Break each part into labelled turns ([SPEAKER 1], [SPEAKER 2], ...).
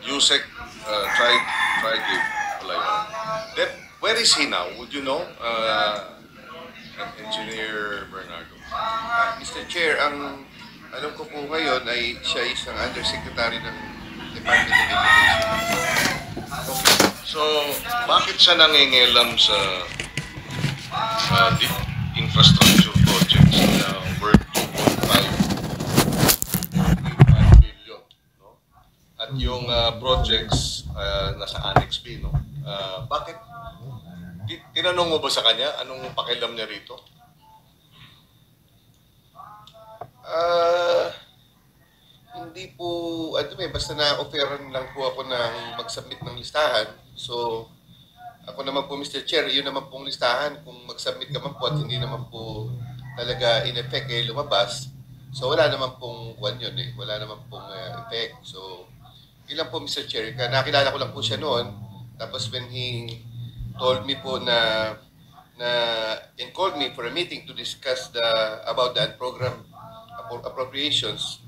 [SPEAKER 1] Yusek Trigib Palayan. Then, where is he now? Would you know, Engineer Bernardo?
[SPEAKER 2] Mr. Chair, ang alam ko po ngayon ay siya isang undersecretary ng Department of Education.
[SPEAKER 1] So, bakit siya nangingialam sa infrastructure projects na worth 2.5 billion? No? At yung projects nasa Annex B, no? Bakit? Tinanong mo ba sa kanya anong pakialam niya rito?
[SPEAKER 2] Hindi po, basta na-offeran lang po ako ng mag-submit ng listahan. So, ako naman po, Mr. Chair, yun naman pong listahan. Kung mag-submit ka man po at hindi naman po talaga in effect lumabas, so wala naman pong yun eh. Wala naman pong effect. So, yun lang po, Mr. Chair. Nakilala ko lang po siya noon. Tapos when he told me po and called me for a meeting to discuss about the program appropriations,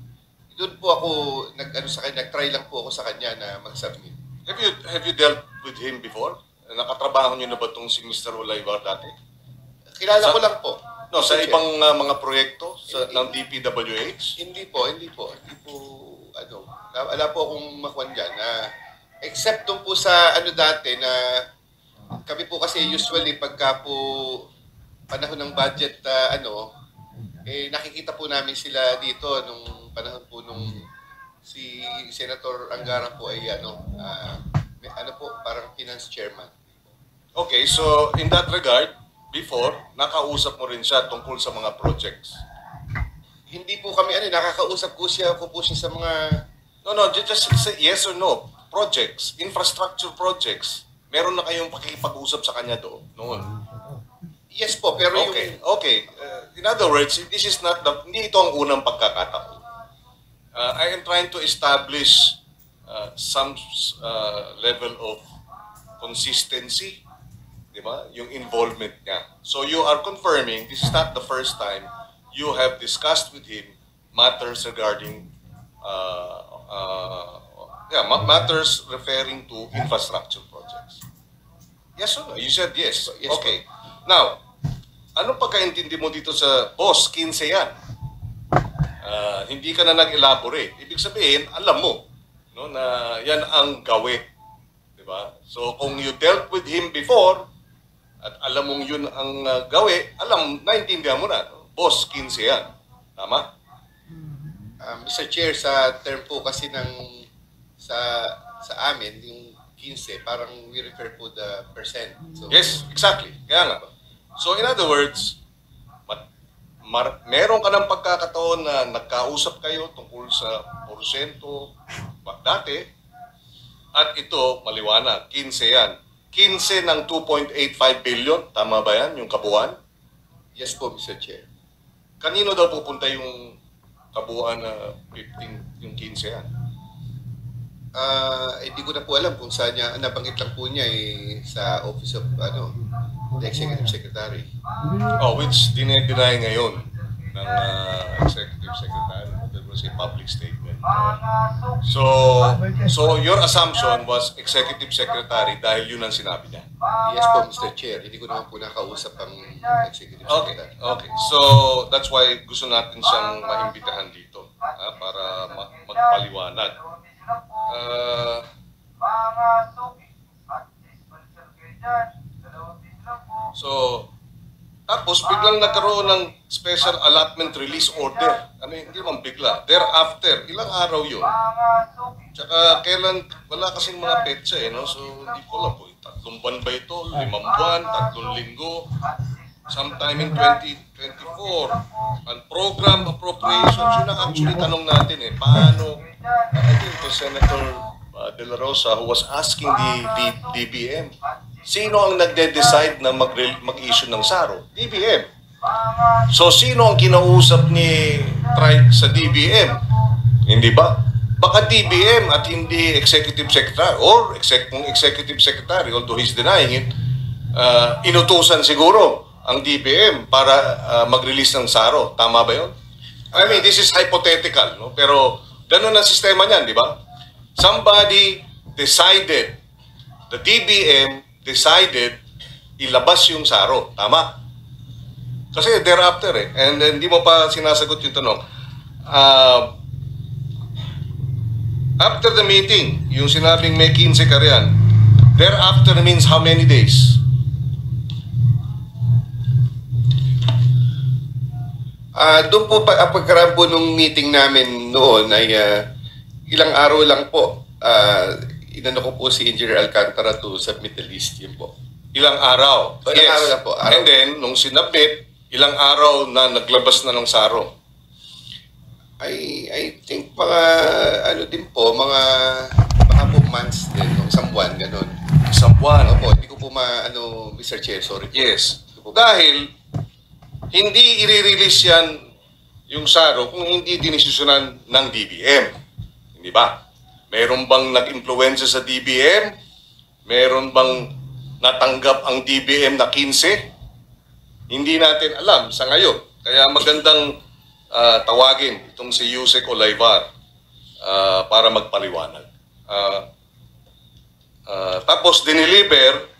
[SPEAKER 2] doon po ako nag-try lang po ako sa kanya na mag-submit.
[SPEAKER 1] Have you dealt with him before? Nakatrabaho niyo na ba itong si Mr. Olaybar dati?
[SPEAKER 2] Kilala ko lang po.
[SPEAKER 1] No, sa ibang mga proyekto ng DPWH?
[SPEAKER 2] Hindi po, wala po akong makuha dyan. Except doon po sa dati na kami po kasi usually pagka po panahon ng budget nakikita po namin sila dito nung panahon po nung si Senator Angara po ay parang finance chairman.
[SPEAKER 1] Okay, so in that regard, before, nakausap mo rin siya tungkol sa mga projects?
[SPEAKER 2] Hindi po kami nakakausap ko siya sa mga...
[SPEAKER 1] No, just say yes or no. Projects, infrastructure projects. Meron na kayong pakikipag-usap sa kanya noon?
[SPEAKER 2] Yes po, pero
[SPEAKER 1] Okay. In other words, this is not hindi ito ang unang pagkakataon. I am trying to establish some level of consistency, di ba? Yung involvement niya. So you are confirming this is not the first time you have discussed with him matters regarding matters referring to infrastructure projects. Yes or no? You said yes.
[SPEAKER 2] Yes,
[SPEAKER 1] okay. Now, anong pagkaintindi mo dito sa boss, 15 yan? Hindi ka na nag-elaborate. Ibig sabihin, alam mo no, na yan ang gawi. Diba? So, kung you dealt with him before, at alam mong yun ang gawi, naintindihan mo na. No? Boss, 15 yan. Tama?
[SPEAKER 2] Mr. Chair, sa term po kasi sa amin, yung 15, parang we refer po the percent. So,
[SPEAKER 1] yes, exactly. Kaya nga. So, in other words, meron ka ng pagkakataon na nagkausap kayo tungkol sa porsyento dati, at ito, maliwanag, 15 yan. 15 ng 2.85 billion, tama ba yan, yung kabuuan?
[SPEAKER 2] Yes po, Mr. Chair.
[SPEAKER 1] Kanino daw pupunta yung kabuuan na 15, yung 15 yan?
[SPEAKER 2] Hindi ko na po alam kung saan niya, nabanggit lang po niya sa Office of the Executive Secretary.
[SPEAKER 1] Which dinedeny ngayon ng Executive Secretary. That was a public statement. So your assumption was Executive Secretary dahil yun ang sinabi niya?
[SPEAKER 2] Yes po, Mr. Chair. Hindi ko naman po nakausap ang Executive Secretary.
[SPEAKER 1] Okay. So that's why gusto natin siyang maimbitahan dito para magpaliwanag. So, tapos biglang nagkaroon ng special allotment release order. Hindi naman bigla. Thereafter, ilang araw yun? Tsaka kailan, wala kasing mga petsa no? So, hindi ko alam po. 3 buwan ba ito? 5 buwan? 3 linggo? Sometime in 2024. And program appropriations, yun ang actually tanong natin Paano? I think it was Senator De La Rosa who was asking the DBM. Sino ang nagde-decide na mag-issue ng SARO? DBM. So, sino ang kinausap ni Trike sa DBM? Hindi ba? Baka DBM at hindi Executive Secretary or Executive Secretary, although he's denying it, inutusan siguro ang DBM para mag-release ng SARO. Tama ba yun? I mean, this is hypothetical, no? Pero ganun ang sistema niyan, di ba? Somebody decided, the DBM decided ilabas yung SARO. Tama? Kasi thereafter and hindi mo pa sinasagot yung tanong. After the meeting, yung sinabing may 15 ka riyan, thereafter means how many days?
[SPEAKER 2] Doon po, pagkaraan po nung meeting namin noon ay ilang araw lang po. Inano ko po si Engineer Alcantara to submit the list. Yun po.
[SPEAKER 1] Ilang araw?
[SPEAKER 2] Ilang araw lang po. Araw.
[SPEAKER 1] And then, nung sinabit, ilang araw na naglabas na ng SARO?
[SPEAKER 2] I think mga ano din po, mga po months din, isang buwan, ganun.
[SPEAKER 1] Isang buwan.
[SPEAKER 2] Opo, hindi ko po Mr. Chair, sorry.
[SPEAKER 1] Yes. Dahil, hindi i-release yan yung SARO kung hindi dinisyonan ng DBM. Hindi ba? Meron bang nag-influensya sa DBM? Meron bang natanggap ang DBM na 15? Hindi natin alam sa ngayon. Kaya magandang tawagin itong si Yusek Olayvar para magpaliwanag. Tapos diniliver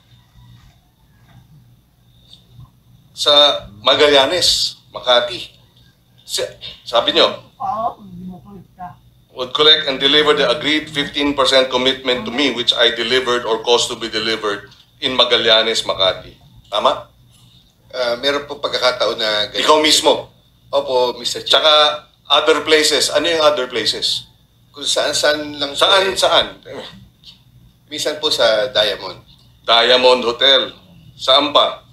[SPEAKER 1] sa Magallanes, Makati. Sabi nyo, would collect and deliver the agreed 15% commitment to me which I delivered or caused to be delivered in Magallanes, Makati. Tama?
[SPEAKER 2] Meron po pagkakataon na ganun.
[SPEAKER 1] Ikaw mismo.
[SPEAKER 2] Opo, Mr. Chair.
[SPEAKER 1] Tsaka other places. Ano yung other places?
[SPEAKER 2] Kung saan-saan lang po.
[SPEAKER 1] Saan?
[SPEAKER 2] Minsan po sa Diamond.
[SPEAKER 1] Diamond Hotel. Saan pa?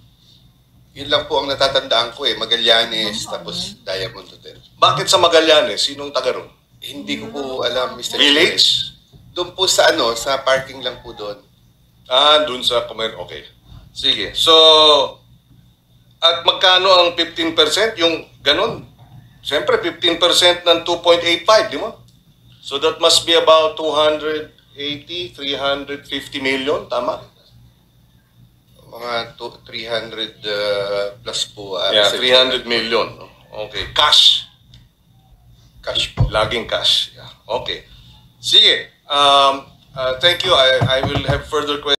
[SPEAKER 2] Yun lang po ang natatandaan ko Magallanes, tapos Diamond Hotel.
[SPEAKER 1] Bakit sa Magallanes? Sinong taga ron?
[SPEAKER 2] Hindi ko po alam, Mr.
[SPEAKER 1] Village?
[SPEAKER 2] Chair. Doon po sa sa parking lang po doon.
[SPEAKER 1] Dun sa okay. Sige. So, at magkano ang 15%? Yung ganun. Siyempre, 15% ng 2.85, di mo? So that must be about 280, 350 million, tama?
[SPEAKER 2] Mga 300 plus po.
[SPEAKER 1] Yeah, 300 million. Okay. Cash.
[SPEAKER 2] Cash po.
[SPEAKER 1] Laging cash. Yeah. Okay. Sige. Thank you. I will have further questions.